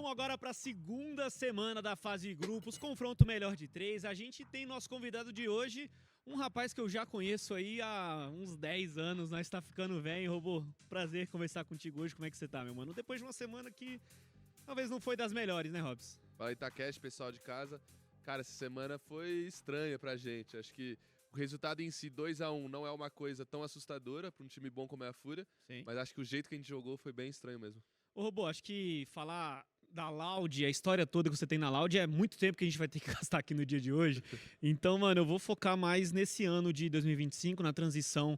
Vamos agora para a segunda semana da fase de grupos, confronto melhor de 3. A gente tem nosso convidado de hoje, um rapaz que eu já conheço aí há uns 10 anos, nós tá ficando velho. Robô, prazer conversar contigo hoje. Como é que você tá, meu mano? Depois de uma semana que talvez não foi das melhores, né, Robs? Fala Itacast, pessoal de casa. Cara, essa semana foi estranha pra gente. Acho que o resultado em si, 2-1, não é uma coisa tão assustadora pra um time bom como é a Fúria. Sim. Mas acho que o jeito que a gente jogou foi bem estranho mesmo. Ô, Robô, acho que falar da Loud, a história toda que você tem na Loud, é muito tempo que a gente vai ter que gastar aqui no dia de hoje. Então, mano, eu vou focar mais nesse ano de 2025, na transição,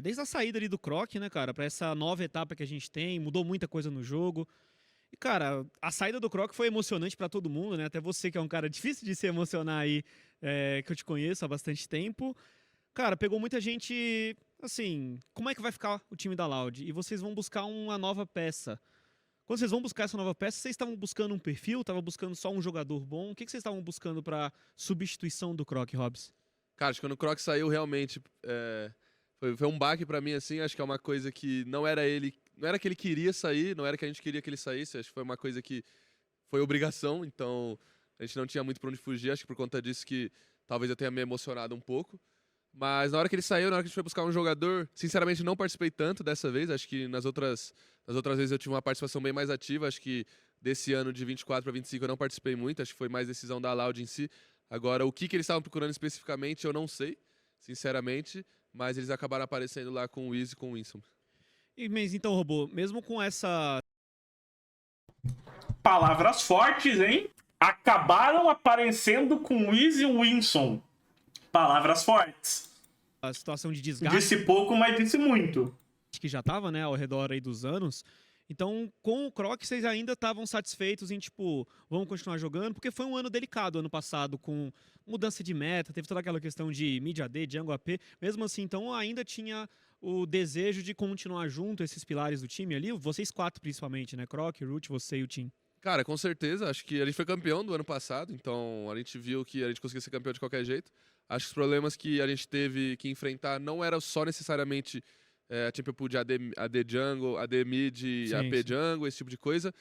desde a saída ali do Croc, né, cara, pra essa nova etapa que a gente tem, mudou muita coisa no jogo. E, cara, a saída do Croc foi emocionante pra todo mundo, né, até você que é um cara difícil de se emocionar aí, que eu te conheço há bastante tempo. Cara, pegou muita gente, assim, como é que vai ficar o time da Loud? E vocês vão buscar uma nova peça. Quando vocês vão buscar essa nova peça, vocês estavam buscando um perfil? Estavam buscando só um jogador bom? O que vocês estavam buscando para substituição do Croc, Hobbs? Cara, acho que quando o Croc saiu, realmente, foi um baque pra mim, assim. Acho que é uma coisa que não era ele, não era que ele queria sair, não era que a gente queria que ele saísse. Acho que foi uma coisa que foi obrigação, então a gente não tinha muito pra onde fugir. Acho que por conta disso que talvez eu tenha me emocionado um pouco. Mas na hora que ele saiu, na hora que a gente foi buscar um jogador, sinceramente não participei tanto dessa vez. Acho que nas outras vezes eu tive uma participação bem mais ativa. Acho que desse ano de 24 para 25 eu não participei muito. Acho que foi mais decisão da Loud em si. Agora, o que eles estavam procurando especificamente, eu não sei, sinceramente. Mas eles acabaram aparecendo lá com o Easy e com o Winston. Mas então, Robô, mesmo com essa... Palavras fortes, hein? Acabaram aparecendo com o Easy Winston. Palavras fortes. a situação de desgaste Disse pouco, mas disse muito. que já tava, né, ao redor aí dos anos. Então, com o Croc, vocês ainda estavam satisfeitos em, tipo, vamos continuar jogando? Porque foi um ano delicado ano passado, com mudança de meta, teve toda aquela questão de mid AD, jungle AP. Mesmo assim, então, ainda tinha o desejo de continuar junto, esses pilares do time ali, vocês quatro principalmente, né? Croc, Root, você e o Tim. Cara, com certeza. Acho que a gente foi campeão do ano passado, então a gente viu que a gente conseguia ser campeão de qualquer jeito. Acho que os problemas que a gente teve que enfrentar não eram só necessariamente a Champion Pool de AD Jungle, AD Mid, Sim, AP sim. Jungle, esse tipo de coisa.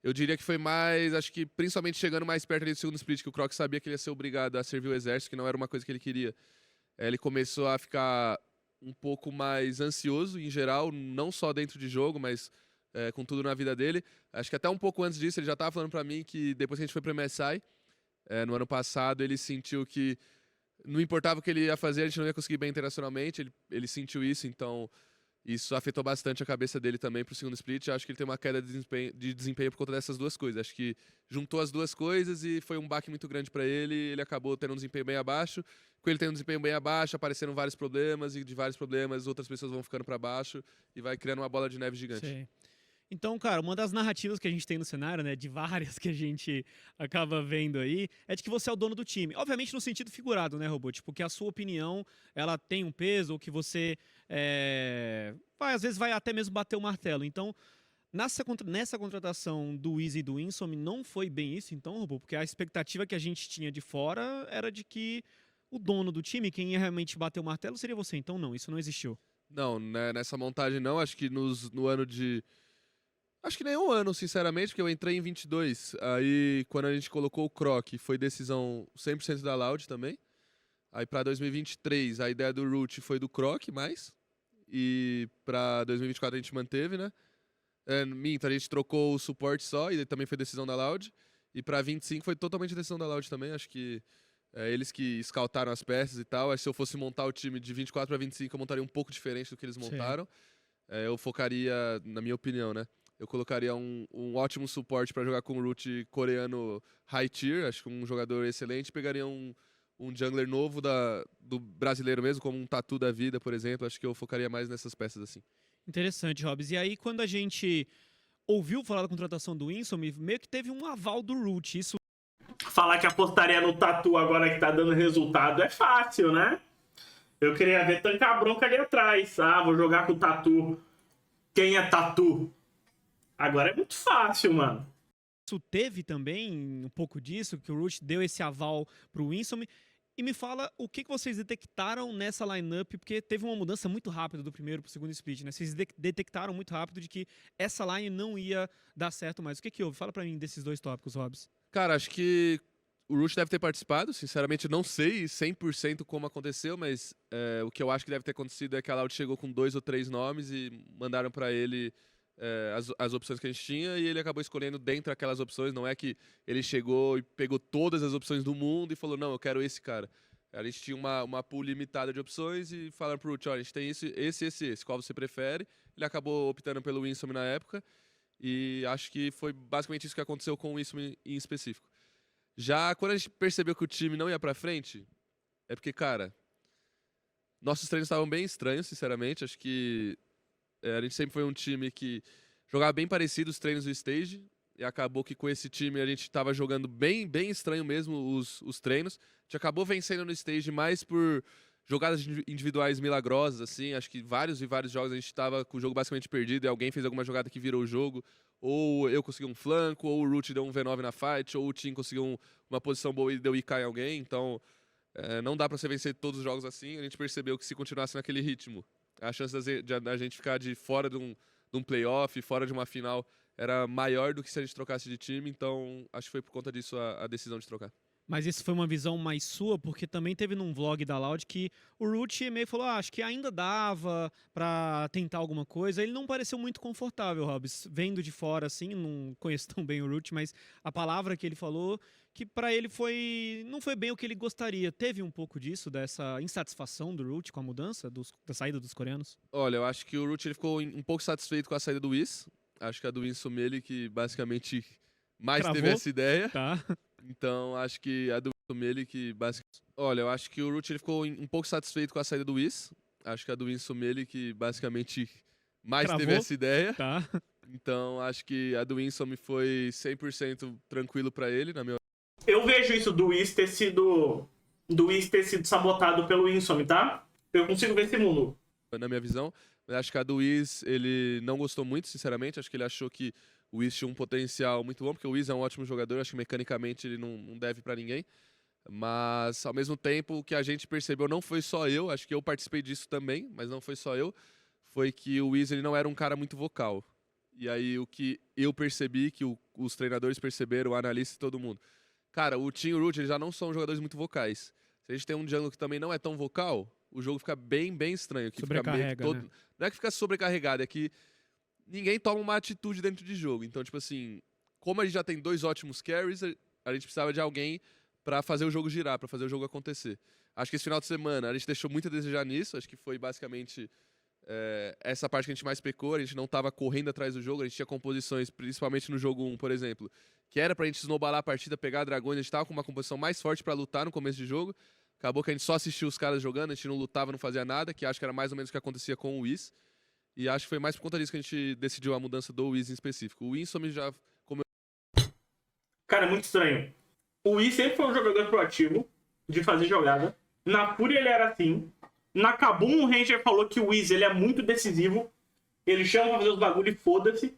Eu diria que foi mais, acho que principalmente chegando mais perto ali do segundo split, que o Croc sabia que ele ia ser obrigado a servir o exército, que não era uma coisa que ele queria. Ele começou a ficar um pouco mais ansioso em geral, não só dentro de jogo, mas com tudo na vida dele. Acho que até um pouco antes disso ele já estava falando pra mim que depois que a gente foi pro MSI, no ano passado, ele sentiu que não importava o que ele ia fazer, a gente não ia conseguir bem internacionalmente. Ele sentiu isso, então isso afetou bastante a cabeça dele também pro segundo split. Acho que ele tem uma queda de desempenho por conta dessas duas coisas. Acho que juntou as duas coisas e foi um baque muito grande pra ele. Ele acabou tendo um desempenho bem abaixo. Com ele tendo um desempenho bem abaixo, apareceram vários problemas, e de vários problemas outras pessoas vão ficando pra baixo e vai criando uma bola de neve gigante. Sim. Então, cara, uma das narrativas que a gente tem no cenário, né, de várias que a gente acaba vendo aí, é de que você é o dono do time. Obviamente no sentido figurado, né, Robô? Tipo, que a sua opinião, ela tem um peso, ou que você, às vezes vai até mesmo bater o martelo. Então, nessa contratação do Easy e do Winsome, não foi bem isso, então, Robô? Porque a expectativa que a gente tinha de fora era de que o dono do time, quem ia realmente bater o martelo, seria você. Então, não, isso não existiu. Não, né, nessa montagem não. Acho que no ano de... Acho que nenhum ano, sinceramente, porque eu entrei em 22. Aí, quando a gente colocou o Croc, foi decisão 100% da Loud também. Aí, pra 2023, a ideia do Root foi do Croc mais. E pra 2024 a gente manteve, né? Minto, a gente trocou o suporte só, e também foi decisão da Loud. E pra 25 foi totalmente decisão da Loud também. Acho que eles que scoutaram as peças e tal. Acho que se eu fosse montar o time de 24 pra 25, eu montaria um pouco diferente do que eles montaram. Eu focaria, na minha opinião, né? Eu colocaria um ótimo suporte para jogar com o Root coreano high tier, acho que um jogador excelente. Pegaria um jungler novo do brasileiro mesmo, como um Tatu da vida, por exemplo. Acho que eu focaria mais nessas peças assim. Interessante, Hobbs. E aí, quando a gente ouviu falar da contratação do Winsome, meio que teve um aval do Root. Isso Falar que apostaria no Tatu agora que tá dando resultado é fácil, né? Eu queria ver tancar bronca ali atrás. Ah, vou jogar com o Tatu. Quem é Tatu? Agora é muito fácil, mano. teve também um pouco disso, que o Root deu esse aval pro Winsome. E me fala o que vocês detectaram nessa lineup, porque teve uma mudança muito rápida do primeiro pro segundo split, né? Vocês detectaram muito rápido de que essa line não ia dar certo mais. O que houve? Fala pra mim desses dois tópicos, Hobbs. Cara, acho que o Root deve ter participado. Sinceramente, não sei 100% como aconteceu, mas o que eu acho que deve ter acontecido é que a Loud chegou com 2 ou 3 nomes e mandaram pra ele as opções que a gente tinha e ele acabou escolhendo dentre aquelas opções. Não é que ele chegou e pegou todas as opções do mundo e falou, não, eu quero esse cara. A gente tinha uma pool limitada de opções e falaram pro Root, olha, a gente tem esse, qual você prefere? Ele acabou optando pelo Winsome na época e acho que foi basicamente isso que aconteceu com o Winsome em específico. Já quando a gente percebeu que o time não ia pra frente, é porque, cara, nossos treinos estavam bem estranhos, sinceramente. Acho que a gente sempre foi um time que jogava bem parecido os treinos do stage. E acabou que com esse time a gente estava jogando bem estranho mesmo os treinos. A gente acabou vencendo no stage mais por jogadas individuais milagrosas, assim. Acho que vários jogos a gente estava com o jogo basicamente perdido e alguém fez alguma jogada que virou o jogo. Ou eu consegui um flanco, ou o Root deu um V9 na fight, ou o Tim conseguiu uma posição boa e deu IK em alguém. Então, não dá pra você vencer todos os jogos assim. A gente percebeu que se continuasse naquele ritmo, a chance da gente ficar de fora de um playoff, fora de uma final, era maior do que se a gente trocasse de time. Então, acho que foi por conta disso a decisão de trocar. Mas isso foi uma visão mais sua, porque também teve num vlog da Loud que o Root meio falou, acho que ainda dava pra tentar alguma coisa. Ele não pareceu muito confortável, Hobbs, vendo de fora, assim, não conheço tão bem o Root, mas a palavra que ele falou, que pra ele não foi bem o que ele gostaria. Teve um pouco disso, dessa insatisfação do Root com a mudança, da saída dos coreanos? Olha, eu acho que o Root ele ficou um pouco satisfeito com a saída do Wiz. Acho que a do Winsome ele que basicamente mais Cravou? teve essa ideia. Tá. Então, acho que a do Winsome que basicamente... Olha, eu acho que o Root ele ficou um pouco satisfeito com a saída do Wiz. Acho que a do Winsome que basicamente mais Cravou? teve essa ideia. Tá. Então, acho que a do Winsome foi 100% tranquilo pra ele, na minha... Eu vejo isso do Wiz ter sido sabotado pelo Winsome, tá? Eu consigo ver esse mundo. Na minha visão. Mas acho que a do Wiz, ele não gostou muito, sinceramente. Acho que ele achou que o Wiz tinha um potencial muito bom, porque o Wiz é um ótimo jogador. Acho que mecanicamente ele não deve pra ninguém. Mas, ao mesmo tempo, o que a gente percebeu não foi só eu. Acho que eu participei disso também, mas não foi só eu. Foi que o Wiz ele não era um cara muito vocal. E aí, o que eu percebi, que os treinadores perceberam, o analista e todo mundo. Cara, o Tim e o Root, eles já não são jogadores muito vocais. Se a gente tem um jungle que também não é tão vocal, o jogo fica bem estranho. Que Sobrecarrega, fica né? Não é que fica sobrecarregado, é que ninguém toma uma atitude dentro de jogo. Então, tipo assim, como a gente já tem 2 ótimos carries, a gente precisava de alguém pra fazer o jogo girar, pra fazer o jogo acontecer. Acho que esse final de semana a gente deixou muito a desejar nisso. Acho que foi basicamente essa parte que a gente mais pecou. A gente não tava correndo atrás do jogo. A gente tinha composições, principalmente no jogo 1, por exemplo, que era pra gente snowballar a partida, pegar dragões. A gente tava com uma composição mais forte pra lutar no começo de jogo. Acabou que a gente só assistiu os caras jogando, a gente não lutava, não fazia nada, que acho que era mais ou menos o que acontecia com o Wiz. E acho que foi mais por conta disso que a gente decidiu a mudança do Wiz em específico. O Winsome já... Cara, é muito estranho. O Wiz sempre foi um jogador proativo, de fazer jogada. Na Fúria ele era assim. Na Kabum o Ranger falou que o Wiz ele é muito decisivo. Ele chama pra fazer os bagulho e foda-se.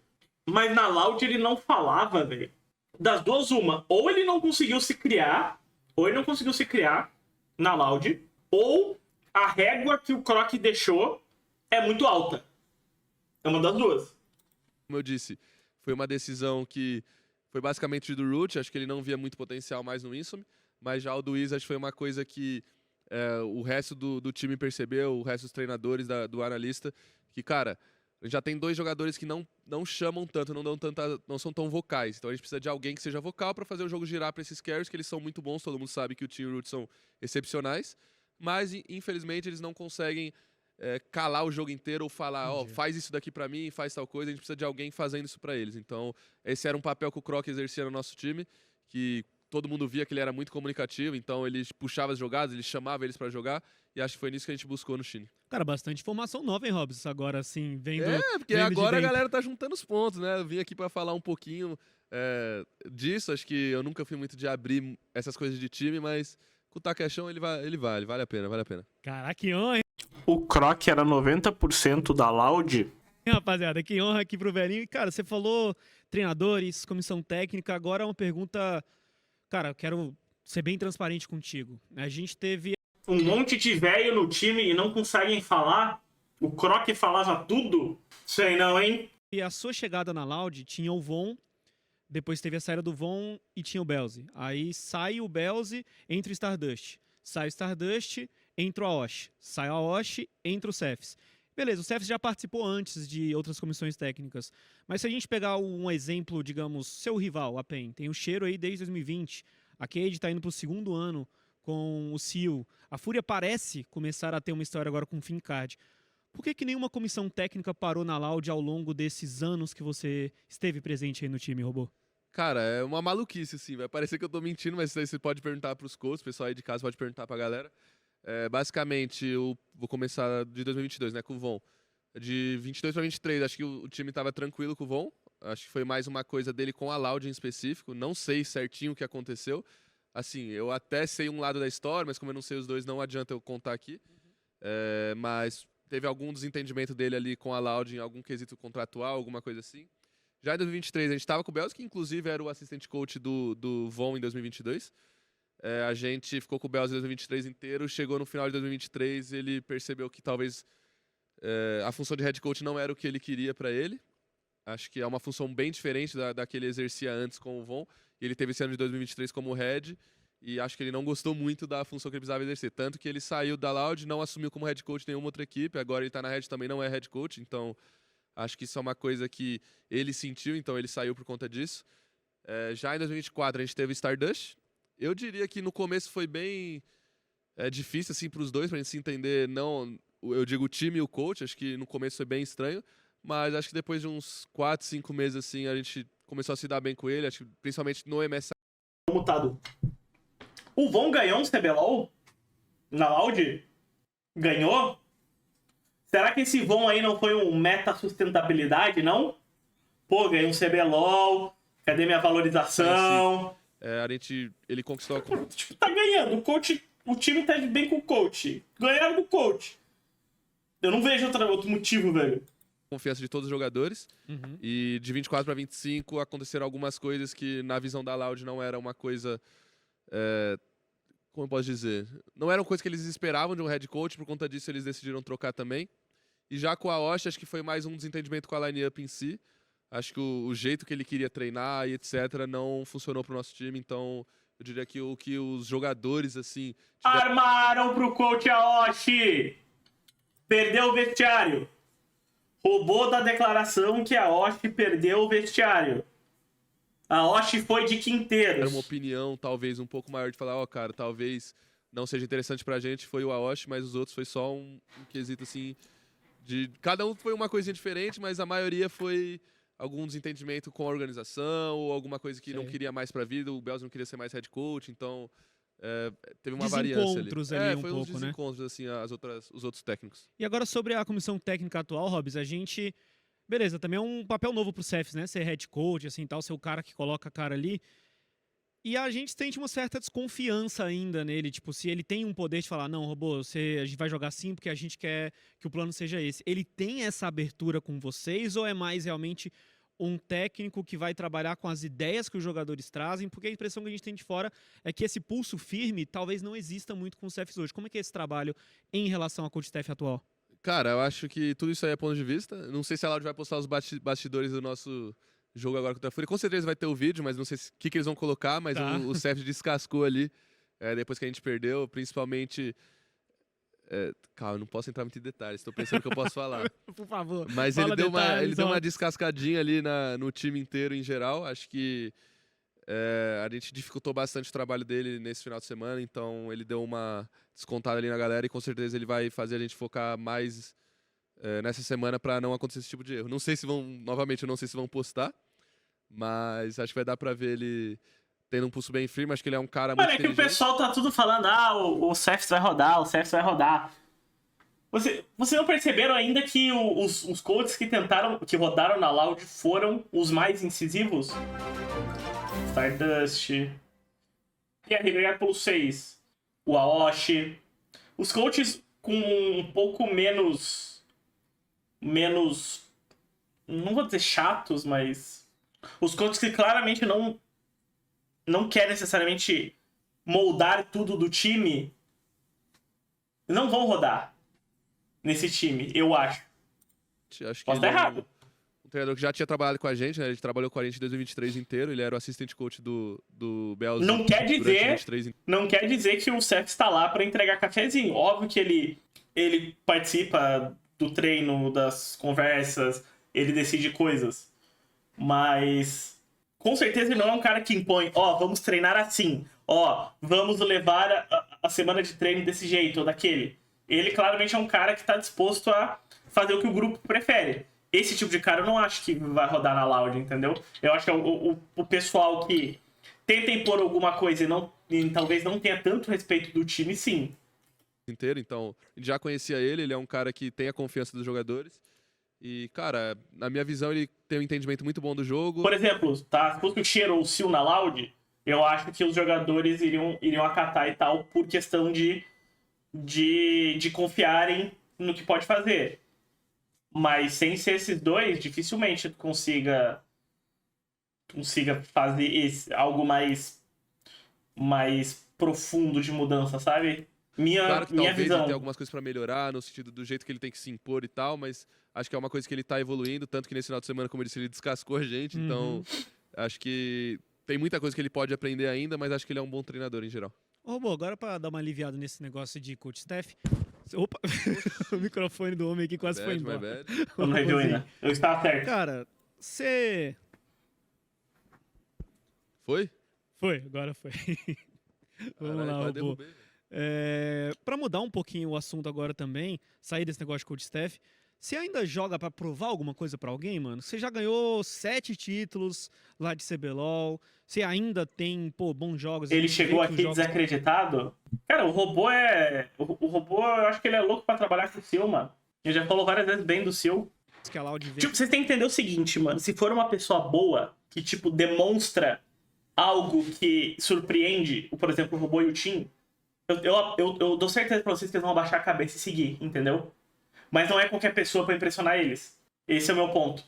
Mas na Loud ele não falava, velho. Das duas, uma. Ou ele não conseguiu se criar na Loud, ou a régua que o Croc deixou é muito alta. É uma das duas. Como eu disse, foi uma decisão que foi basicamente do Root. Acho que ele não via muito potencial mais no Winsome. Mas já o do Wiz, acho que foi uma coisa que o resto do time percebeu, o resto dos treinadores, do analista, que, cara, a gente já tem 2 jogadores que não chamam tanto, não são tão vocais. Então a gente precisa de alguém que seja vocal pra fazer o jogo girar pra esses carries, que eles são muito bons. Todo mundo sabe que o Team Root são excepcionais. Mas, infelizmente, eles não conseguem calar o jogo inteiro ou falar, faz isso daqui pra mim, faz tal coisa. A gente precisa de alguém fazendo isso pra eles. Então, esse era um papel que o Croc exercia no nosso time, que todo mundo via que ele era muito comunicativo, então ele puxava as jogadas, ele chamava eles pra jogar, e acho que foi nisso que a gente buscou no Chine. Cara, bastante informação nova, hein, Hobbs? Agora, assim, vendo... Porque vendo agora a de dentro. galera tá juntando os pontos, né? Eu vim aqui pra falar um pouquinho disso. Acho que eu nunca fui muito de abrir essas coisas de time, mas com o Takeshão ele vale a pena. Caraca, que honra, hein, O Croc era 90% da Loud. rapaziada? Que honra aqui pro velhinho. E, cara, você falou treinadores, comissão técnica. Agora uma pergunta... Cara, eu quero ser bem transparente contigo. A gente teve Um monte de velho no time e não conseguem falar. O Croc falava tudo. Sei não, hein? a sua chegada na Loud, tinha o Von, depois teve a saída do Von e tinha o Belzy. Aí sai o Belzy, entra o Stardust. Sai o Stardust, entra o Aoshi. Sai o Aoshi, entra o Cephs. Beleza, o Cephs já participou antes de outras comissões técnicas. Mas se a gente pegar um exemplo, digamos, seu rival, a PEN, tem o Cheiro aí desde 2020. A Cade tá indo pro 2º ano com o Seal. A Fúria parece começar a ter uma história agora com o Fincard. Por que nenhuma comissão técnica parou na Loud ao longo desses anos que você esteve presente aí no time, Robô? Cara, é uma maluquice, assim. Vai parecer que eu tô mentindo, mas isso aí você pode perguntar pros coaches, o pessoal aí de casa pode perguntar pra galera. Basicamente, eu vou começar de 2022, né, com o Von. De 22 pra 23, acho que o time tava tranquilo com o Von. Acho que foi mais uma coisa dele com a Loud em específico. Não sei certinho o que aconteceu. Assim, eu até sei um lado da história, mas como eu não sei os dois, não adianta eu contar aqui. Mas teve algum desentendimento dele ali com a Loud em algum quesito contratual, alguma coisa assim. Já em 2023, a gente estava com o Belzy, que inclusive era o assistente coach do Von em 2022. A gente ficou com o Belzy em 2023 inteiro, chegou no final de 2023, ele percebeu que talvez a função de head coach não era o que ele queria para ele. Acho que é uma função bem diferente da que ele exercia antes com o Von. Ele teve esse ano de 2023 como head, e acho que ele não gostou muito da função que ele precisava exercer. Tanto que ele saiu da Loud, não assumiu como head coach nenhuma outra equipe, agora ele está na Red, também não é head coach, então acho que isso é uma coisa que ele sentiu, então ele saiu por conta disso. Já em 2024 a gente teve Stardust. Eu diria que no começo foi bem difícil assim, para os dois, para a gente se entender, não, eu digo o time e o coach, acho que no começo foi bem estranho, mas acho que depois de uns 4, 5 meses assim, a gente começou a se dar bem com ele, acho que principalmente no MSI. Mutado. O Von ganhou um CBLOL? Na Loud? Ganhou? Será que esse Von aí não foi um meta sustentabilidade, não? Pô, ganhei um CBLOL, cadê minha valorização? Ele conquistou... Tipo, tá ganhando, o time tá bem com o coach. Ganharam do coach. Eu não vejo outro motivo, velho. Confiança de todos os jogadores. Uhum. E de 24 para 25 aconteceram algumas coisas que na visão da Loud não era uma coisa... como eu posso dizer? Não era uma coisa que eles esperavam de um head coach, por conta disso eles decidiram trocar também. E já com a Aoshi, acho que foi mais um desentendimento com a line-up em si. Acho que o jeito que ele queria treinar e etc. não funcionou pro nosso time, então eu diria que o que os jogadores, assim... Armaram pro coach Aoshi! Perdeu o vestiário. Roubou da declaração que a Aoshi perdeu o vestiário. A Aoshi foi de quinteiros. Era uma opinião, talvez, um pouco maior de falar, cara, talvez não seja interessante pra gente, foi o Aoshi, mas os outros foi só um quesito, assim, de... Cada um foi uma coisinha diferente, mas a maioria foi algum desentendimento com a organização, ou alguma coisa que não queria mais pra vida, o Belzy não queria ser mais head coach, então... teve uma variância ali. Desencontros ali um foi pouco, uns desencontros, assim, os outros técnicos. E agora sobre a comissão técnica atual, Hobbs, a gente... Beleza, também é um papel novo pro Cephs, né? Ser head coach, assim, tal, ser o cara que coloca a cara ali. E a gente sente uma certa desconfiança ainda nele, tipo, se ele tem um poder de falar, não, Robô, a gente vai jogar assim porque a gente quer que o plano seja esse. Ele tem essa abertura com vocês ou é mais realmente um técnico que vai trabalhar com as ideias que os jogadores trazem? Porque a impressão que a gente tem de fora é que esse pulso firme talvez não exista muito com o Cephs hoje. Como é que é esse trabalho em relação ao coach staff atual? Cara, eu acho que tudo isso aí é ponto de vista. Não sei se a Loud vai postar os bastidores do nosso jogo agora contra a Fúria. Com certeza vai ter o vídeo, mas não sei o que eles vão colocar, mas Tá. o Cephs descascou ali depois que a gente perdeu, principalmente... calma, eu não posso entrar muito em detalhes, estou pensando que eu posso falar. Por favor, Mas fala ele deu detalhes, uma ó. descascadinha ali no time inteiro em geral. Acho que a gente dificultou bastante o trabalho dele nesse final de semana, então ele deu uma descontada ali na galera e com certeza ele vai fazer a gente focar mais nessa semana para não acontecer esse tipo de erro. Não sei se vão, novamente, eu não sei se vão postar, mas acho que vai dar para ver ele tendo um pulso bem firme. Acho que ele é um cara muito Mano, é que o inteligente. pessoal tá tudo falando, o Cephs vai rodar, o Cephs vai rodar. Vocês não perceberam ainda que os coaches que rodaram na Loud foram os mais incisivos? Stardust, Pierre Gregory 6, o Aoshi. Os coaches com um pouco menos... Não vou dizer chatos, mas... Os coaches que claramente não querem necessariamente moldar tudo do time, não vão rodar nesse time, eu acho. Acho que Posso estar ele é errado. um treinador que já tinha trabalhado com a gente, né? Ele trabalhou com a gente em 2023 inteiro. Ele era o assistente coach do Bells. Não quer durante dizer, 23 não quer dizer que o Seth está lá para entregar cafezinho. Óbvio que ele participa do treino, das conversas, ele decide coisas. Mas com certeza ele não é um cara que impõe, vamos treinar assim, vamos levar a semana de treino desse jeito ou daquele. Ele claramente é um cara que está disposto a fazer o que o grupo prefere. Esse tipo de cara eu não acho que vai rodar na Loud, entendeu? Eu acho que é o pessoal que tenta impor alguma coisa e talvez não tenha tanto respeito do time, sim. inteiro, então a gente já conhecia ele é um cara que tem a confiança dos jogadores. E, cara, na minha visão, ele tem um entendimento muito bom do jogo. Por exemplo, tá? Se fosse o Cheiro ou o Sil na Loud, eu acho que os jogadores iriam acatar e tal por questão de confiarem no que pode fazer. Mas sem ser esses dois, dificilmente tu consiga fazer algo mais profundo de mudança, sabe? Claro que Minha talvez visão. ele tenha algumas coisas pra melhorar, no sentido do jeito que ele tem que se impor e tal, mas acho que é uma coisa que ele tá evoluindo, tanto que nesse final de semana, como eu disse, ele descascou a gente, então acho que tem muita coisa que ele pode aprender ainda, mas acho que ele é um bom treinador em geral. Ô, Robô, agora pra dar uma aliviada nesse negócio de coach staff. Opa, o microfone do homem aqui quase foi embora. Eu não revi ainda. Eu estava certo. Cara, você. Foi? Foi, agora foi. Vamos lá, Robô. Pra mudar um pouquinho o assunto agora também, sair desse negócio de coach staff, você ainda joga pra provar alguma coisa pra alguém, mano? Você já ganhou 7 títulos lá de CBLOL, você ainda tem, bons jogos. Ele chegou aqui desacreditado? Cara, o robô O robô, eu acho que ele é louco pra trabalhar com o Sil, mano. Ele já falou várias vezes bem do Sil. Que a Loud vem. Tipo, vocês têm que entender o seguinte, mano. Se for uma pessoa boa, que, tipo, demonstra algo que surpreende, por exemplo, o robô e o Tim, eu dou certeza pra vocês que eles vão abaixar a cabeça e seguir, entendeu? Mas não é qualquer pessoa pra impressionar eles. Esse é o meu ponto.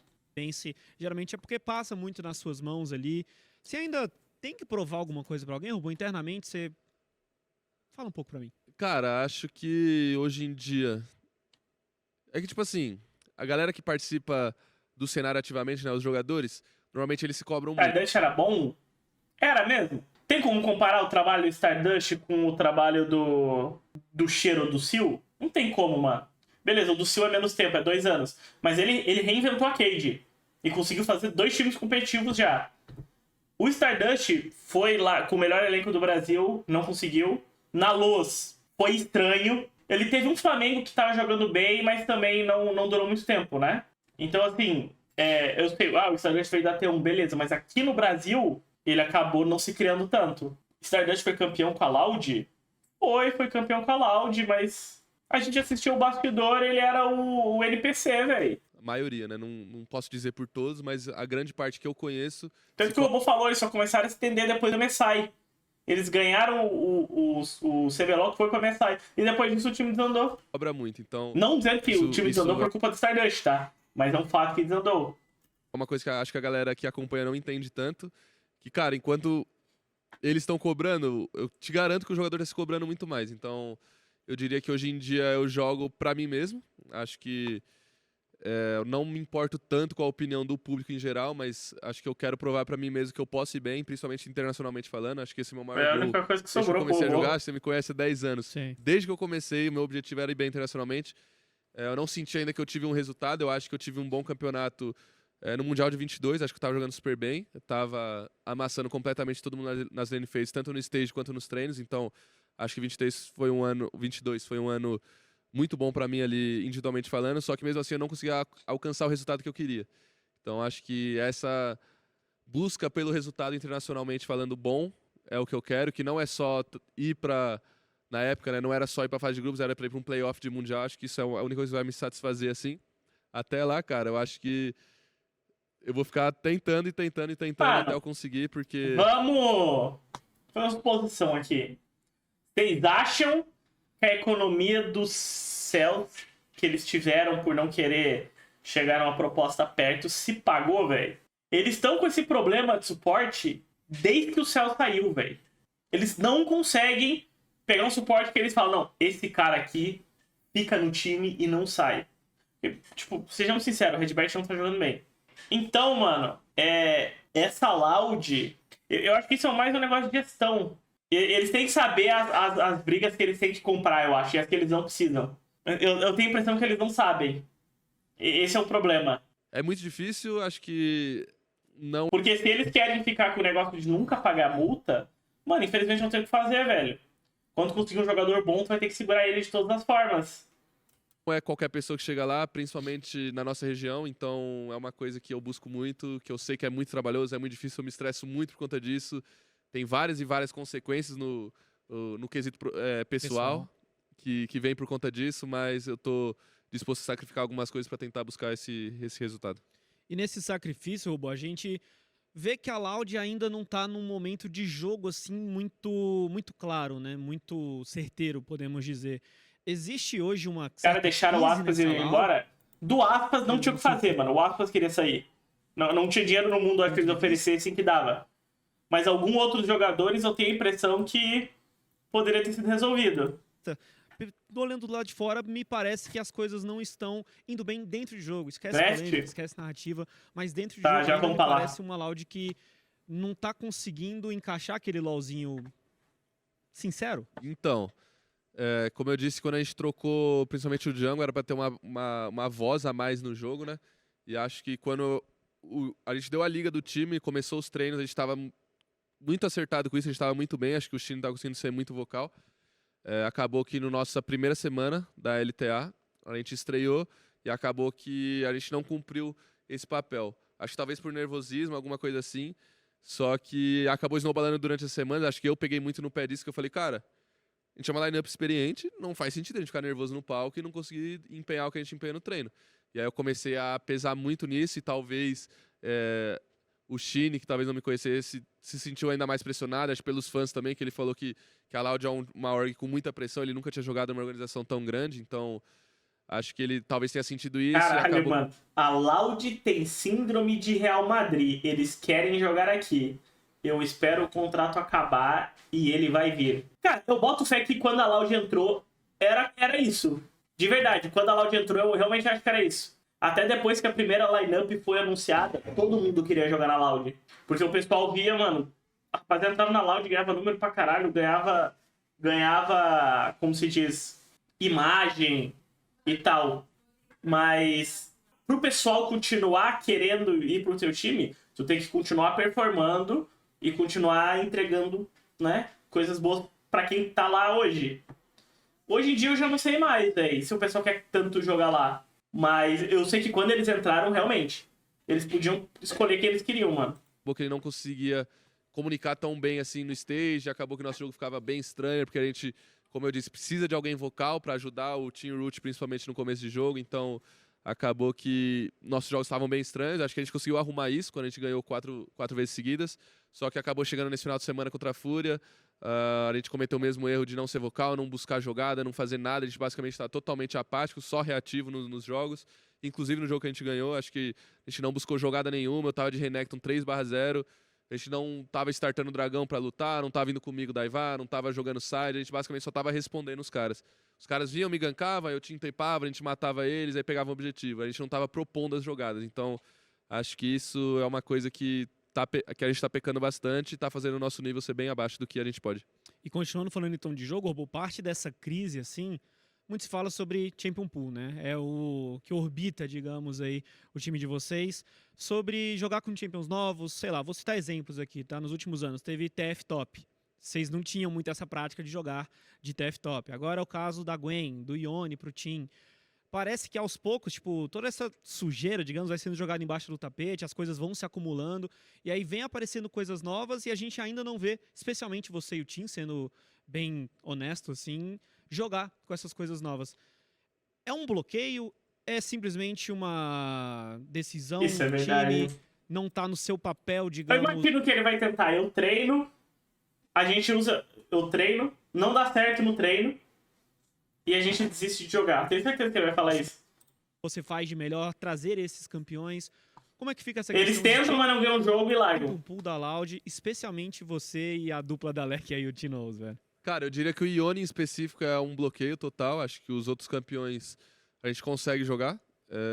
Geralmente é porque passa muito nas suas mãos ali. Você ainda tem que provar alguma coisa pra alguém, Robô? Internamente, você... Fala um pouco pra mim. Cara, acho que hoje em dia... É que, tipo assim, a galera que participa do cenário ativamente, né, os jogadores, normalmente eles se cobram muito. Stardust era bom? Era mesmo? Tem como comparar o trabalho do Stardust com o trabalho do Cheiro do Sil? Não tem como, mano. Beleza, o do Sil é menos tempo, é 2 anos. Mas ele reinventou a Cade. E conseguiu fazer 2 times competitivos já. O Stardust foi lá com o melhor elenco do Brasil, não conseguiu. Na Luz, foi estranho. Ele teve um Flamengo que tava jogando bem, mas também não durou muito tempo, né? Então, assim, eu sei, o Stardust veio da T1, beleza. Mas aqui no Brasil, ele acabou não se criando tanto. Stardust foi campeão com a Loud? Foi campeão com a Loud, mas... A gente assistiu o bastidor, ele era o NPC, velho. A maioria, né? Não posso dizer por todos, mas a grande parte que eu conheço... Tanto que o Robô falou, eles só começaram a se entender depois do Messai. Eles ganharam o CBLOL, que foi com a Messai. E depois disso o time desandou. Cobra muito, então... Não dizendo que o time desandou por culpa do Stardust, tá? Mas é um fato que desandou. É uma coisa que eu acho que a galera que acompanha não entende tanto. Que, cara, enquanto eles estão cobrando, eu te garanto que o jogador está se cobrando muito mais. Então... Eu diria que hoje em dia eu jogo pra mim mesmo. Acho que eu não me importo tanto com a opinião do público em geral, mas acho que eu quero provar pra mim mesmo que eu posso ir bem, principalmente internacionalmente falando. Acho que esse é o meu maior a única coisa que Desde que eu sobrou comecei a jogar, você me conhece há 10 anos. Sim. Desde que eu comecei, o meu objetivo era ir bem internacionalmente. Eu não senti ainda que eu tive um resultado. Eu acho que eu tive um bom campeonato no Mundial de 22. Acho que eu tava jogando super bem. Eu tava amassando completamente todo mundo nas lane phases, tanto no stage quanto nos treinos. Então... Acho que 22 foi um ano muito bom pra mim ali, individualmente falando, só que mesmo assim eu não conseguia alcançar o resultado que eu queria. Então acho que essa busca pelo resultado internacionalmente falando bom é o que eu quero, que não é só ir pra... Na época, né, não era só ir pra fase de grupos, era pra ir pra um playoff de mundial. Acho que isso é a única coisa que vai me satisfazer assim. Até lá, cara, eu acho que eu vou ficar tentando até eu conseguir, porque... Vamos fazer uma suposição aqui. Vocês acham que a economia dos céus que eles tiveram por não querer chegar a uma proposta perto se pagou, velho? Eles estão com esse problema de suporte desde que o céu saiu, velho. Eles não conseguem pegar um suporte que eles falam, não, esse cara aqui fica no time e não sai. Tipo, sejamos sinceros, o Redbert não tá jogando bem. Então, mano, essa Loud, eu acho que isso é mais um negócio de gestão. Eles têm que saber as brigas que eles têm que comprar, eu acho, e as que eles não precisam. Eu tenho a impressão que eles não sabem. Esse é o problema. É muito difícil, acho que não. Porque se eles querem ficar com o negócio de nunca pagar multa, mano, infelizmente não tem o que fazer, velho. Quando conseguir um jogador bom, tu vai ter que segurar ele de todas as formas. Não é qualquer pessoa que chega lá, principalmente na nossa região, então é uma coisa que eu busco muito, que eu sei que é muito trabalhoso, é muito difícil, eu me estresso muito por conta disso. Tem várias e várias consequências no quesito pessoal. Que vem por conta disso, mas eu tô disposto a sacrificar algumas coisas para tentar buscar esse resultado. E nesse sacrifício, Robo, a gente vê que a Loud ainda não tá num momento de jogo assim muito claro, né? Muito certeiro, podemos dizer. Existe hoje uma... Os caras deixaram o Aspas ir embora. Do Aspas não tinha o que fazer, mano. O Aspas queria sair. Não tinha dinheiro no mundo que eles oferecessem que dava. Mas alguns outros jogadores eu tenho a impressão que poderia ter sido resolvido. Olhando do lado de fora, me parece que as coisas não estão indo bem dentro de jogo. Esquece Draft? polêmica, esquece narrativa, mas dentro de Tá, jogo já ainda vamos me falar. parece uma Loud que não tá conseguindo encaixar aquele LoLzinho sincero. Então, como eu disse, quando a gente trocou principalmente o Jungle, era para ter uma voz a mais no jogo, né? E acho que quando a gente deu a liga do time, começou os treinos, a gente estava muito acertado com isso, a gente estava muito bem, acho que o time estava conseguindo ser muito vocal. Acabou que na nossa primeira semana da LTA, a gente estreou e acabou que a gente não cumpriu esse papel. Acho que talvez por nervosismo, alguma coisa assim, só que acabou snowballando durante a semana. Acho que eu peguei muito no pé disso, que eu falei, cara, a gente é uma lineup experiente, não faz sentido a gente ficar nervoso no palco e não conseguir empenhar o que a gente empenha no treino. E aí eu comecei a pesar muito nisso e talvez o Shine, que talvez não me conhecesse, se sentiu ainda mais pressionado, acho pelos fãs também, que ele falou que a Loud é uma org com muita pressão, ele nunca tinha jogado numa organização tão grande, então acho que ele talvez tenha sentido isso. Caralho, e acabou... mano. A Loud tem síndrome de Real Madrid. Eles querem jogar aqui. Eu espero o contrato acabar e ele vai vir. Cara, eu boto fé que quando a Loud entrou, era isso. De verdade, quando a Loud entrou, eu realmente acho que era isso. Até depois que a primeira lineup foi anunciada, todo mundo queria jogar na Loud. Porque o pessoal via, mano, a rapaziada entrava na Loud, ganhava número pra caralho, ganhava, como se diz, imagem e tal. Mas pro pessoal continuar querendo ir pro teu time, tu tem que continuar performando e continuar entregando, né, coisas boas pra quem tá lá hoje. Hoje em dia eu já não sei mais, velho, se o pessoal quer tanto jogar lá. Mas eu sei que quando eles entraram, realmente, eles podiam escolher quem eles queriam, mano. Acabou que ele não conseguia comunicar tão bem assim no stage, acabou que o nosso jogo ficava bem estranho, porque a gente, como eu disse, precisa de alguém vocal para ajudar o Team Root, principalmente no começo de jogo, então acabou que nossos jogos estavam bem estranhos. Acho que a gente conseguiu arrumar isso quando a gente ganhou quatro vezes seguidas, só que acabou chegando nesse final de semana contra a Fúria. A gente cometeu o mesmo erro de não ser vocal, não buscar jogada, não fazer nada. A gente basicamente está totalmente apático, só reativo nos jogos. Inclusive no jogo que a gente ganhou, acho que a gente não buscou jogada nenhuma. Eu tava de Renekton 3/0. A gente não tava startando o dragão para lutar, não tava indo comigo daivar, não tava jogando side. A gente basicamente só tava respondendo os caras. Os caras vinham, me gankavam, eu te tapava, a gente matava eles, aí pegava o objetivo. A gente não tava propondo as jogadas. Então, acho que isso é uma coisa que a gente tá pecando bastante e tá fazendo o nosso nível ser bem abaixo do que a gente pode. E continuando falando então de jogo, Robo, parte dessa crise, assim, muito se fala sobre Champion Pool, né? É o que orbita, digamos aí, o time de vocês, sobre jogar com Champions novos, sei lá, vou citar exemplos aqui, tá? Nos últimos anos, teve TF Top. Vocês não tinham muito essa prática de jogar de TF Top. Agora é o caso da Gwen, do Ione pro Team. Parece que aos poucos, tipo, toda essa sujeira, digamos, vai sendo jogada embaixo do tapete, as coisas vão se acumulando, e aí vem aparecendo coisas novas e a gente ainda não vê, especialmente você e o Tim, sendo bem honesto, assim, jogar com essas coisas novas. É um bloqueio? É simplesmente uma decisão Isso é do verdade. time? Não tá no seu papel, Eu digamos... imagino que ele vai tentar. Eu treino, eu treino, não dá certo no treino, e a gente desiste de jogar. Tenho certeza que ele vai falar isso. Você faz de melhor trazer esses campeões, Como é que fica essa Eles questão tentam, mas não ganham o jogo e largam. o pool da Loud, especialmente você e a dupla da Lec aí, o Tinoz, velho? Cara, eu diria que o Ione em específico é um bloqueio total. Acho que os outros campeões a gente consegue jogar.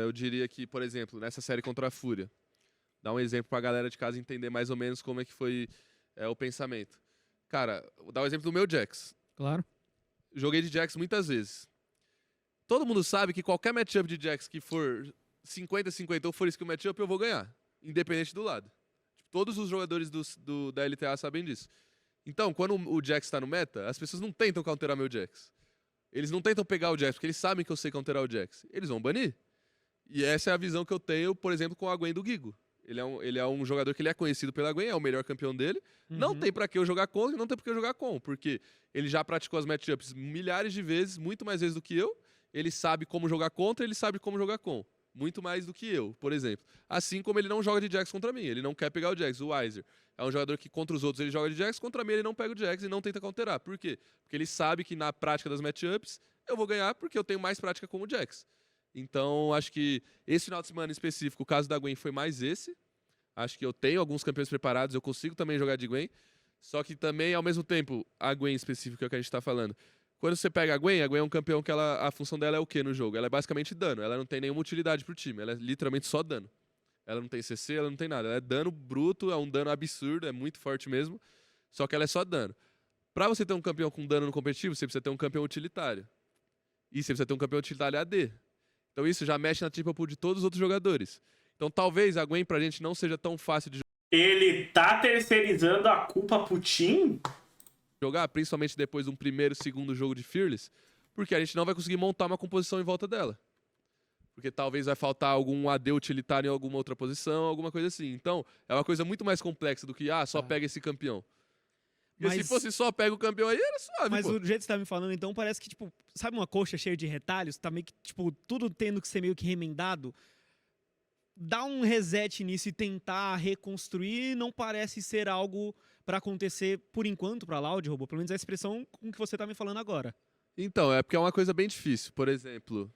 Eu diria que, por exemplo, nessa série contra a Fúria, dá um exemplo pra galera de casa entender mais ou menos como é que foi o pensamento. Cara, vou dar o exemplo do meu Jax. Claro. Joguei de Jax muitas vezes. Todo mundo sabe que qualquer matchup de Jax que for 50-50 ou for skill matchup, eu vou ganhar, independente do lado. Tipo, todos os jogadores da LTA sabem disso. Então, quando o Jax tá no meta, as pessoas não tentam counterar meu Jax. Eles não tentam pegar o Jax, porque eles sabem que eu sei counterar o Jax. Eles vão banir. E essa é a visão que eu tenho, por exemplo, com a Gwen do Gigo. Ele é um jogador que ele é conhecido pela Gwen, é o melhor campeão dele. Não tem pra que eu jogar contra e não tem pra que eu jogar com, porque ele já praticou as matchups milhares de vezes, muito mais vezes do que eu. Ele sabe como jogar contra, ele sabe como jogar com. Muito mais do que eu, por exemplo. Assim como ele não joga de Jax contra mim, ele não quer pegar o Jax. O Weiser é um jogador que contra os outros ele joga de Jax, contra mim ele não pega o Jax e não tenta counterar. Por quê? Porque ele sabe que na prática das matchups eu vou ganhar porque eu tenho mais prática com o Jax. Então, acho que esse final de semana em específico, o caso da Gwen foi mais esse. Acho que eu tenho alguns campeões preparados, eu consigo também jogar de Gwen. Só que também, ao mesmo tempo, a Gwen específica que a gente tá falando. Quando você pega a Gwen é um campeão que a função dela é o quê no jogo? Ela é basicamente dano. Ela não tem nenhuma utilidade pro time. Ela é literalmente só dano. Ela não tem CC, ela não tem nada. Ela é dano bruto, é um dano absurdo, é muito forte mesmo. Só que ela é só dano. Pra você ter um campeão com dano no competitivo, você precisa ter um campeão utilitário. E você precisa ter um campeão utilitário AD. Então isso já mexe na triple pool de todos os outros jogadores. Então talvez a Gwen pra gente não seja tão fácil de Ele tá terceirizando a culpa pro Tim? jogar, principalmente depois de um primeiro, segundo jogo de Fearless, porque a gente não vai conseguir montar uma composição em volta dela. Porque talvez vai faltar algum AD utilitário em alguma outra posição, alguma coisa assim. Então, é uma coisa muito mais complexa do que, só pega esse campeão. Porque se fosse só pega o campeão aí, era suave, Mas pô. o jeito que você tá me falando, então, parece que, tipo, sabe uma coxa cheia de retalhos? Tá meio que, tipo, tudo tendo que ser meio que remendado. Dar um reset nisso e tentar reconstruir não parece ser algo pra acontecer por enquanto pra Loud, Robô. Pelo menos é a expressão com que você tá me falando agora. Então, é porque é uma coisa bem difícil. Por exemplo,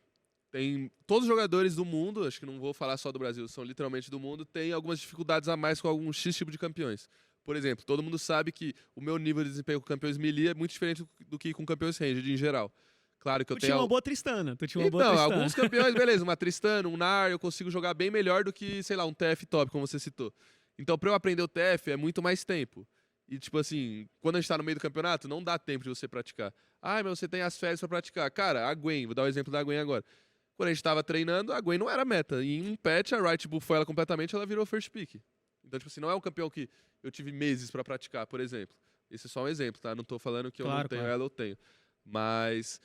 tem todos os jogadores do mundo, acho que não vou falar só do Brasil, são literalmente do mundo, tem algumas dificuldades a mais com algum X tipo de campeões. Por exemplo, todo mundo sabe que o meu nível de desempenho com campeões melee é muito diferente do que com campeões ranged em geral. Claro que eu Tu tenho... tinha uma boa Tristana. Então, alguns campeões, beleza, uma Tristana, um Nar, eu consigo jogar bem melhor do que, sei lá, um TF top, como você citou. Então, pra eu aprender o TF é muito mais tempo. E, tipo assim, quando a gente tá no meio do campeonato, não dá tempo de você praticar. Mas você tem as férias pra praticar. Cara, a Gwen, vou dar o exemplo da Gwen agora. Quando a gente tava treinando, a Gwen não era meta. E em um patch, a Riot buffou ela completamente, ela virou first pick. Então, tipo assim, não é um campeão que eu tive meses pra praticar, por exemplo. Esse é só um exemplo, tá? Não tô falando que eu não tenho ela, eu tenho. Mas...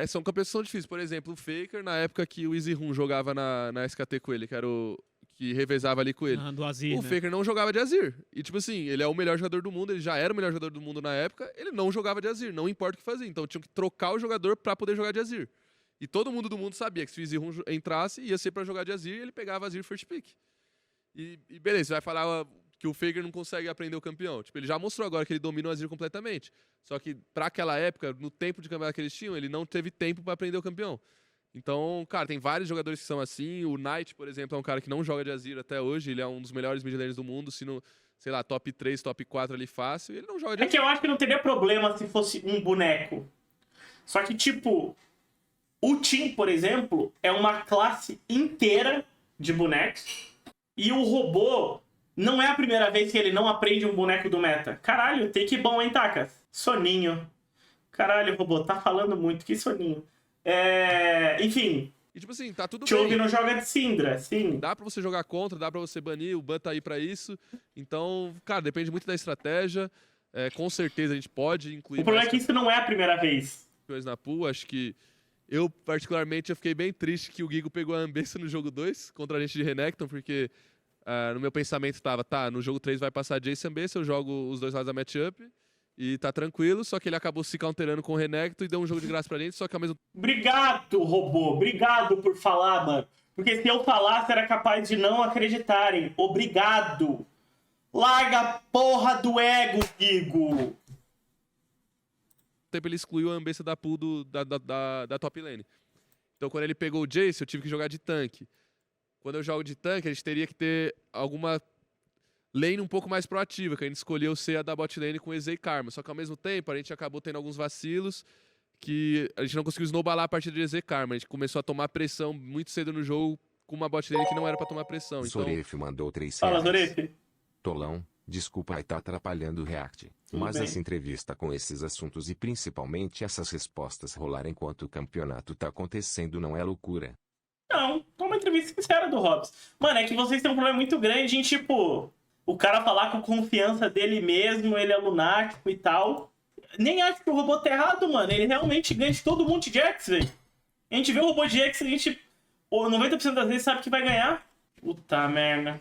são campeões que são difíceis. Por exemplo, o Faker, na época que o Easy Room jogava na SKT com ele, que era o que revezava ali com ele. Do Azir, o Faker não jogava de Azir. E, tipo assim, ele é o melhor jogador do mundo, ele já era o melhor jogador do mundo na época, ele não jogava de Azir, não importa o que fazia. Então, tinham que trocar o jogador pra poder jogar de Azir. E todo mundo do mundo sabia que se o Easy Room entrasse, ia ser pra jogar de Azir, e ele pegava Azir first pick. E beleza, você vai falar que o Faker não consegue aprender o campeão. Tipo, ele já mostrou agora que ele domina o Azir completamente. Só que, pra aquela época, no tempo de campeonato que eles tinham, ele não teve tempo pra aprender o campeão. Então, cara, tem vários jogadores que são assim. O Knight, por exemplo, é um cara que não joga de Azir até hoje. Ele é um dos melhores mid laners do mundo. Se não, sei lá, top 3, top 4 ali fácil. Ele não joga de Azir. É que eu acho que não teria problema se fosse um boneco. Só que, tipo, o Tim, por exemplo, é uma classe inteira de bonecos. E o robô não é a primeira vez que ele não aprende um boneco do meta. Caralho, take bom, hein, Takas? Soninho. Caralho, robô, tá falando muito. Que soninho. Enfim. E tipo assim, tá tudo Chove bem. não joga de Syndra, sim. Dá pra você jogar contra, dá pra você banir, o ban tá aí pra isso. Então, cara, depende muito da estratégia. Com certeza a gente pode incluir... O problema é que isso não é a primeira vez. Na pool, acho que... Eu, particularmente, eu fiquei bem triste que o Gigo pegou a Ambessa no jogo 2 contra a gente de Renekton, porque no meu pensamento tava, no jogo 3 vai passar Jace e Ambessa, eu jogo os dois lados da matchup e tá tranquilo, só que ele acabou se counterando com o Renekton e deu um jogo de graça pra gente, só que ao mesmo... Obrigado, robô, obrigado por falar, mano. Porque se eu falasse, era capaz de não acreditarem. Obrigado. Larga a porra do ego, Gigo. Tempo ele excluiu a Ambessa da pool da top lane. Então quando ele pegou o Jace, eu tive que jogar de tanque. quando eu jogo de tanque, a gente teria que ter alguma lane um pouco mais proativa, que a gente escolheu ser a da bot lane com EZ e Karma. Só que ao mesmo tempo, a gente acabou tendo alguns vacilos que a gente não conseguiu snowballar a partir de EZ e Karma. A gente começou a tomar pressão muito cedo no jogo com uma bot lane que não era pra tomar pressão. Então, Soref mandou 3 Fala, reais. Zoref. Tolão, desculpa aí tá atrapalhando o react. Mas bem. essa entrevista com esses assuntos e principalmente essas respostas rolar enquanto o campeonato tá acontecendo não é loucura. Não, é uma entrevista sincera do Hobbs. Mano, é que vocês têm um problema muito grande em, tipo, o cara falar com confiança dele mesmo, ele é lunático e tal. Nem acho que o robô tá errado, mano. Ele realmente ganha de todo mundo de Jax, velho. A gente vê o robô de Jax, a gente, 90% das vezes sabe que vai ganhar. Puta merda.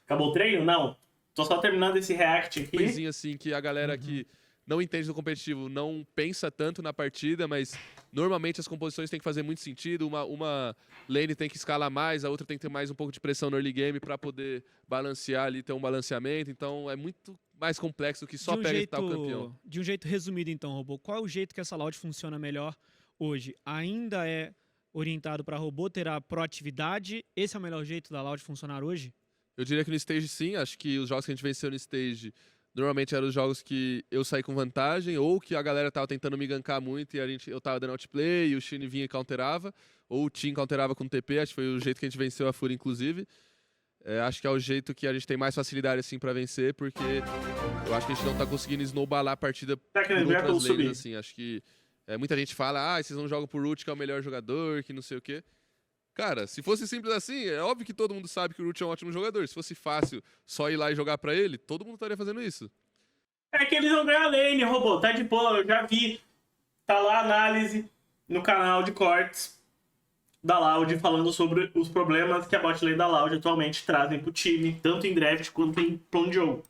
Acabou o treino? Não. Tô só terminando esse react aqui. coisinha assim que a galera que não entende do competitivo não pensa tanto na partida, mas normalmente as composições têm que fazer muito sentido. Uma lane tem que escalar mais, a outra tem que ter mais um pouco de pressão no early game pra poder balancear ali, ter um balanceamento. Então é muito mais complexo do que só pega e tal campeão. De um jeito resumido, então, robô, qual é o jeito que essa Loud funciona melhor hoje? Ainda é orientado para robô ter a proatividade? Esse é o melhor jeito da Loud funcionar hoje? Eu diria que no stage sim, acho que os jogos que a gente venceu no stage normalmente eram os jogos que eu saí com vantagem, ou que a galera tava tentando me gankar muito e eu tava dando outplay e o Shin vinha e counterava, ou o Team counterava com TP, acho que foi o jeito que a gente venceu a Fúria, inclusive. Acho que é o jeito que a gente tem mais facilidade assim pra vencer, porque eu acho que a gente não tá conseguindo snowballar a partida por que ele outras subir. lanes, assim. Acho que muita gente fala, vocês não jogam por Root, que é o melhor jogador, que não sei o quê. Cara, se fosse simples assim, é óbvio que todo mundo sabe que o Root é um ótimo jogador. Se fosse fácil só ir lá e jogar pra ele, todo mundo estaria fazendo isso. É que eles vão ganhar a lane, robô. Tá de boa, eu já vi. Tá lá a análise no canal de cortes da Loud falando sobre os problemas que a bot lane da Loud atualmente trazem pro time, tanto em draft quanto em plano de jogo.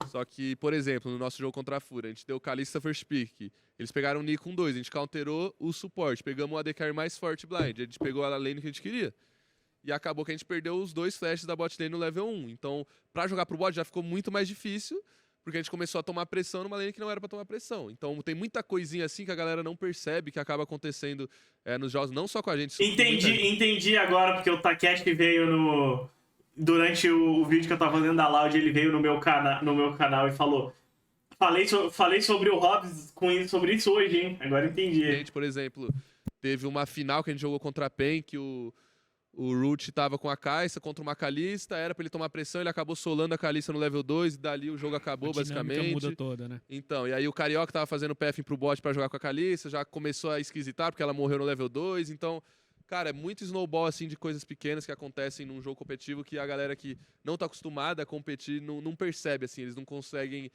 Só que, por exemplo, no nosso jogo contra a Fúria, a gente deu Kalista first pick. Eles pegaram o Nick com 2, a gente counterou o suporte. Pegamos o AD Carry mais forte blind. A gente pegou a lane que a gente queria. E acabou que a gente perdeu os 2 flashes da bot lane no level 1. Então, pra jogar pro bot já ficou muito mais difícil, porque a gente começou a tomar pressão numa lane que não era pra tomar pressão. Então, tem muita coisinha assim que a galera não percebe, que acaba acontecendo nos jogos, não só com a gente. Entendi agora, porque o Takeshi veio no... Durante o vídeo que eu tava fazendo da Loud, ele veio no meu canal e falou: Falei sobre o Hobbs sobre isso hoje, hein? Agora entendi. A gente, por exemplo, teve uma final que a gente jogou contra a PEN, que o Root tava com a Kai'Sa contra uma Kalista, era pra ele tomar pressão, ele acabou solando a Kalista no level 2 e dali o jogo acabou, A dinâmica basicamente. muda toda, né? Então, e aí o Carioca tava fazendo pathing pro bot pra jogar com a Kalista, já começou a esquisitar porque ela morreu no level 2, então, cara, é muito snowball assim de coisas pequenas que acontecem num jogo competitivo que a galera que não tá acostumada a competir não percebe, assim, eles não conseguem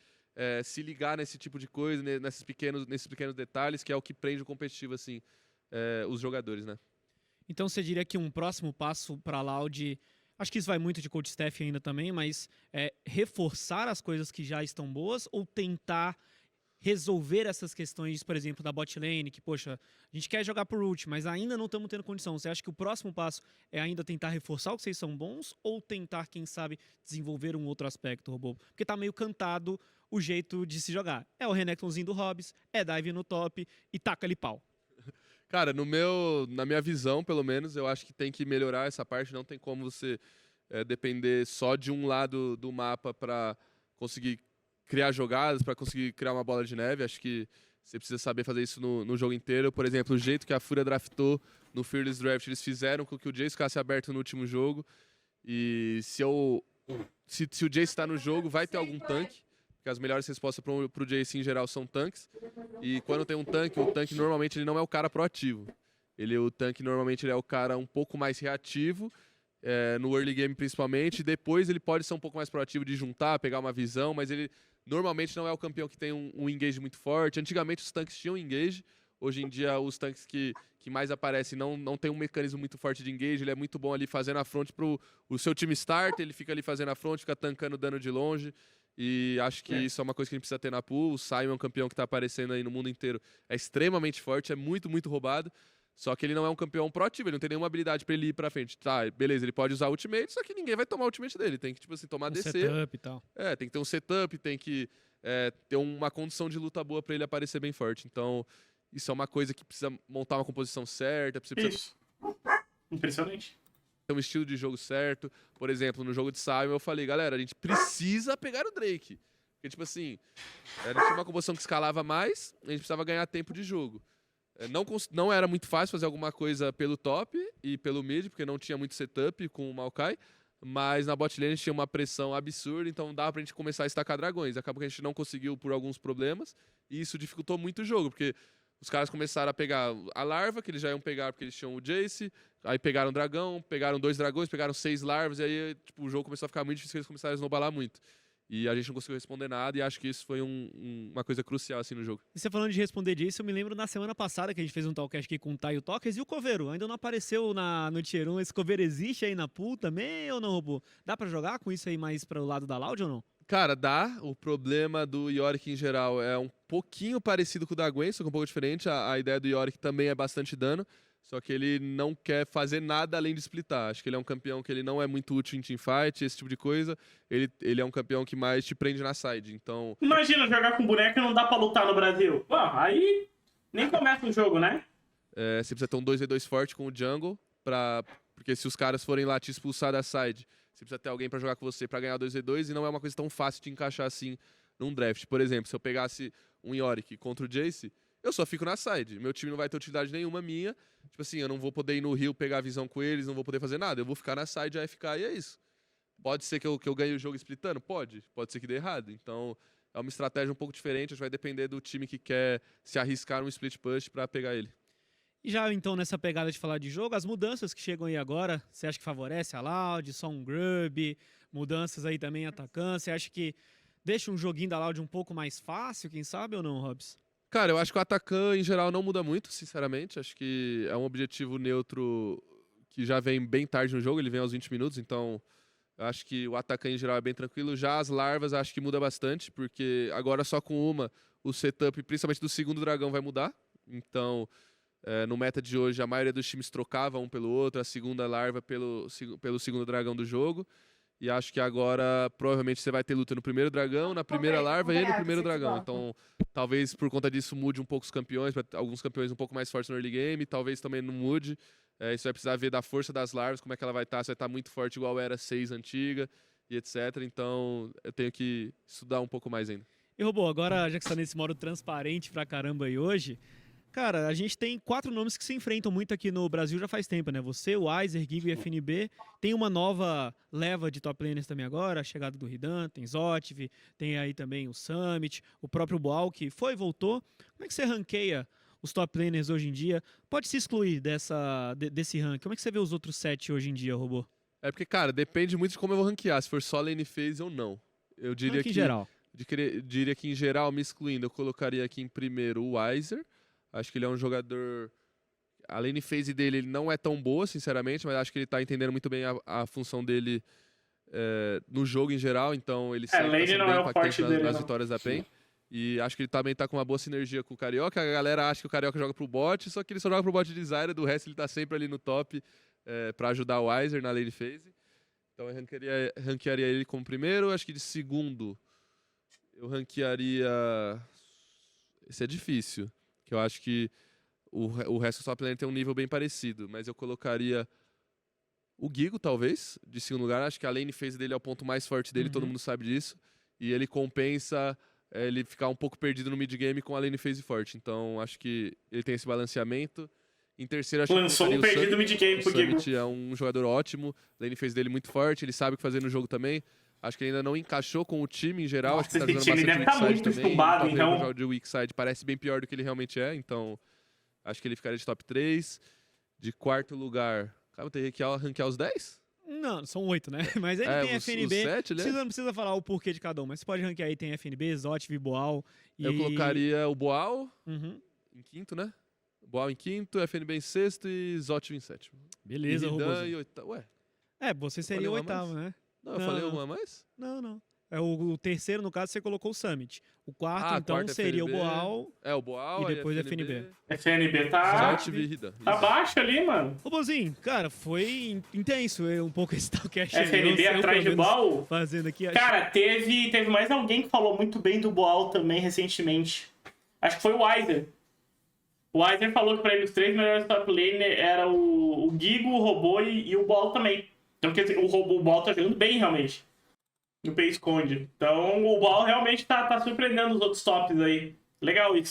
se ligar nesse tipo de coisa, nesses pequenos detalhes, que é o que prende o competitivo, assim, os jogadores, né? Então você diria que um próximo passo para a Loud, acho que isso vai muito de coach staff ainda também, mas reforçar as coisas que já estão boas ou tentar resolver essas questões, por exemplo, da bot lane, que, poxa, a gente quer jogar por root, mas ainda não estamos tendo condição. Você acha que o próximo passo é ainda tentar reforçar o que vocês são bons ou tentar, quem sabe, desenvolver um outro aspecto, robô? Porque tá meio cantado o jeito de se jogar. É o Renektonzinho do Hobbs, é dive no top e taca ali pau. Cara, na minha visão, pelo menos, eu acho que tem que melhorar essa parte. Não tem como você depender só de um lado do mapa para conseguir criar jogadas, para conseguir criar uma bola de neve. Acho que você precisa saber fazer isso no jogo inteiro. Por exemplo, o jeito que a Fúria draftou no Fearless Draft, eles fizeram com que o Jace ficasse aberto no último jogo. E se o Jace está no jogo, vai ter algum tanque. Porque as melhores respostas pro Jace em geral são tanques. E quando tem um tanque, o tanque normalmente ele não é o cara proativo. O tanque normalmente ele é o cara um pouco mais reativo, no early game principalmente. Depois ele pode ser um pouco mais proativo de juntar, pegar uma visão, mas ele normalmente não é o campeão que tem um engage muito forte. Antigamente os tanques tinham engage. Hoje em dia os tanques que mais aparecem não tem um mecanismo muito forte de engage. Ele é muito bom ali fazendo a front pro o seu time start, ele fica ali fazendo a front, fica tancando dano de longe. E acho que isso é uma coisa que a gente precisa ter na pool. O Simon é um campeão que tá aparecendo aí no mundo inteiro. É extremamente forte, é muito, muito roubado. Só que ele não é um campeão proativo, ele não tem nenhuma habilidade pra ele ir pra frente. Tá, beleza, ele pode usar ultimate, só que ninguém vai tomar o ultimate dele. Tem que, tipo assim, tomar DC. Setup e tal. Tem que ter um setup, tem que ter uma condição de luta boa pra ele aparecer bem forte. Então, isso é uma coisa que precisa montar uma composição certa. Precisa... Isso. Impressionante. ter um estilo de jogo certo. Por exemplo, no jogo de Simon eu falei, galera, a gente precisa pegar o Drake. Porque, tipo assim, a gente tinha uma composição que escalava mais, a gente precisava ganhar tempo de jogo. Não era muito fácil fazer alguma coisa pelo top e pelo mid, porque não tinha muito setup com o Maokai, mas na bot lane a gente tinha uma pressão absurda, então dava pra gente começar a estacar dragões. Acabou que a gente não conseguiu por alguns problemas, e isso dificultou muito o jogo, porque os caras começaram a pegar a larva, que eles já iam pegar porque eles tinham o Jace, aí pegaram o dragão, pegaram 2 dragões, pegaram 6 larvas, e aí tipo, o jogo começou a ficar muito difícil, eles começaram a snowballar muito. E a gente não conseguiu responder nada, e acho que isso foi uma coisa crucial assim, no jogo. E você falando de responder disso, eu me lembro na semana passada que a gente fez um talkcast aqui com o Taio Tokers e o Coveiro. Ainda não apareceu no Tier 1. Esse Coveiro existe aí na pool também ou não, Robô? Dá pra jogar com isso aí mais pro lado da Loud ou não? Cara, dá. O problema do Yorick em geral é um pouquinho parecido com o da Gwen, só que um pouco diferente. A ideia do Yorick também é bastante dano, só que ele não quer fazer nada além de splitar. Acho que ele é um campeão que ele não é muito útil em teamfight, esse tipo de coisa. Ele é um campeão que mais te prende na side, então... Imagina jogar com boneco e não dá pra lutar no Brasil. Pô, aí nem começa o jogo, né? Você precisa ter um 2v2 forte com o jungle, porque se os caras forem lá te expulsar da side, você precisa ter alguém pra jogar com você pra ganhar 2v2, e não é uma coisa tão fácil de encaixar assim num draft. Por exemplo, se eu pegasse um Yorick contra o Jace, eu só fico na side. Meu time não vai ter utilidade nenhuma minha. Tipo assim, eu não vou poder ir no rio pegar a visão com eles, não vou poder fazer nada. Eu vou ficar na side AFK e é isso. Pode ser que eu ganhe o jogo splitando? Pode. Pode ser que dê errado. Então, é uma estratégia um pouco diferente. Acho que vai depender do time que quer se arriscar num split push pra pegar ele. E já então nessa pegada de falar de jogo, as mudanças que chegam aí agora, você acha que favorece a Loud, só um Grub, mudanças aí também atacando, você acha que deixa um joguinho da Loud um pouco mais fácil, quem sabe ou não, Hobbs? Cara, eu acho que o Atacan em geral não muda muito, sinceramente. Acho que é um objetivo neutro que já vem bem tarde no jogo, ele vem aos 20 minutos, então eu acho que o Atacan em geral é bem tranquilo. Já as larvas acho que muda bastante, porque agora só com uma, o setup, principalmente do segundo dragão, vai mudar. Então... no meta de hoje, a maioria dos times trocava um pelo outro, a segunda larva pelo segundo dragão do jogo. E acho que agora, provavelmente, você vai ter luta no primeiro dragão, na primeira larva e no primeiro dragão. Então, talvez por conta disso mude um pouco os campeões, para alguns campeões um pouco mais fortes no early game, talvez também não mude. Isso vai precisar ver da força das larvas, como é que ela vai estar, se vai estar muito forte igual era 6 antiga e etc. Então, eu tenho que estudar um pouco mais ainda. E, Robô, agora, já que você tá nesse modo transparente pra caramba aí hoje... Cara, a gente tem 4 nomes que se enfrentam muito aqui no Brasil já faz tempo, né? Você, o Weiser, Gigo e FNB. Tem uma nova leva de top laners também agora, a chegada do Ridan, tem Zotiv, tem aí também o Summit, o próprio Boal, que foi e voltou. Como é que você ranqueia os top laners hoje em dia? Pode se excluir desse rank. Como é que você vê os outros 7 hoje em dia, Robô? É porque, cara, depende muito de como eu vou ranquear, se for só lane phase ou não. Eu diria Rank em geral. Diria que em geral, me excluindo, eu colocaria aqui em primeiro o Weiser. Acho que ele é um jogador... A lane phase dele ele não é tão boa, sinceramente, mas acho que ele tá entendendo muito bem a função dele no jogo em geral, então ele sempre tá sendo bem impactante nas vitórias da PEN. E acho que ele também tá com uma boa sinergia com o Carioca. A galera acha que o Carioca joga pro bot, só que ele só joga pro bot de Zyra, do resto ele tá sempre ali no top pra ajudar o Weiser na lane phase. Então eu ranquearia ele como primeiro. Acho que de segundo eu ranquearia... Esse é difícil. Eu acho que o resto do top lane tem um nível bem parecido, mas eu colocaria o Gigo, talvez, de segundo lugar. Acho que a lane phase dele é o ponto mais forte dele, todo mundo sabe disso. E ele compensa ele ficar um pouco perdido no mid game com a lane phase forte. Então, acho que ele tem esse balanceamento. Em terceiro, acho Lançou que um perdido mid game pro Gigo. O Summit é um jogador ótimo, a lane phase dele muito forte, ele sabe o que fazer no jogo também. Acho que ele ainda não encaixou com o time em geral. Nossa, acho que tá jogando ele deve estar muito estubado, então. O jogo de weak side parece bem pior do que ele realmente é, então acho que ele ficaria de top 3. De quarto lugar, cara, tem que ranquear os 10? Não, são 8, né? Mas ele tem FNB. Os 7, não precisa falar o porquê de cada um, mas você pode ranquear aí, tem FNB, Zotiv, Boal. Eu colocaria o Boal em quinto, né? Boal em quinto, FNB em sexto e Zotiv em sétimo. Beleza, Ridan em oitavo. Ué. Você seria o oitavo, né? Não, eu falei uma a mais? Não. O terceiro, no caso, você colocou o Summit. O quarto, então, quarto seria FNB, o Boal. O Boal e depois o FNB. FNB tá baixo ali, mano. Robozinho, cara, foi intenso um pouco esse talkcast. FNB atrás de Boal? Fazendo aqui. Cara, teve mais alguém que falou muito bem do Boal também recentemente. Acho que foi o Weiser. O Weiser falou que pra ele os 3 melhores top lane eram o Gigo, o Robô e o Ball também. Então quer dizer, o Ball tá jogando bem, realmente. No P esconde. Então o Ball realmente tá surpreendendo os outros tops aí. Legal isso.